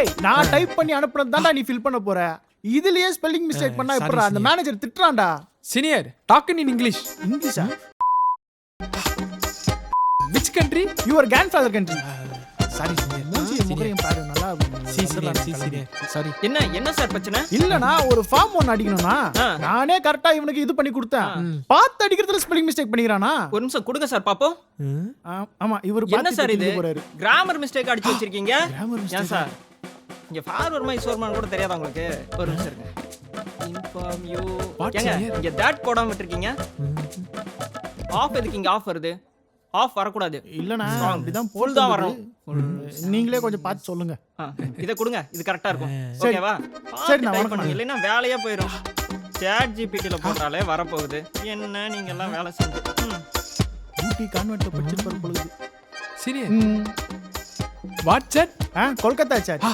டேய் நான் டைப் பண்ணி அனுப்புனது தான்டா நீ ஃபில் பண்ண போற. இதுலயே ஸ்பெல்லிங் மிஸ்டேக் பண்ணா எப்பறா அந்த மேனேஜர் திட்டுறான்டா. Senior talk in English. இங்கிலீஷா? which country? Your grandfather country. Sorry senior. மூஞ்சி முகரையும் பாரு நல்லா. Senior sorry. என்ன சார் பிரச்சனை? இல்லனா ஒரு ஃபார்ம் ஒன்னு அடிக்கணும்னா நானே கரெக்ட்டா இவனுக்கு இது பண்ணி கொடுத்தேன். பாத்து அடிக்கிறதுல ஸ்பெல்லிங் மிஸ்டேக் பண்ணிக்கறானா? ஒரு நிமிஷம் கொடுங்க சார் பாப்போம். ஆமா இவர் என்ன சார் இது? கிராமர் மிஸ்டேக் அடிச்சு வச்சிருக்கீங்க. ஏன் சார்? இங்க ஃபார்வர்ட் மை சோர்மான் கூட தெரியாதா உங்களுக்கு? ஒரு நிமிஷம் இருங்க. Inform you. ஏங்க இங்க தட் போடாம விட்டுருக்கீங்க. ஆஃப் எதுக்கு இங்க ஆஃப் வருது? ஆஃப் வரக்கூடாது. இல்லனா அப்படிதான் ஃபுல் தான் வரணும். நீங்களே கொஞ்சம் பார்த்து சொல்லுங்க. இத கொடுங்க. இது கரெக்ட்டா இருக்கும். ஓகேவா? சரி நான் வணக்கம். இல்லைன்னா வேலையா போயிடும். சாட் ஜிபிடில போட்டாலே வரப்போகுது. என்ன நீங்க எல்லாம் வேலை செஞ்சு ஊட்டி கான்வென்ட்ல படிச்சிட்டு பொழுது. Senior. What chaat? Kolkata chat.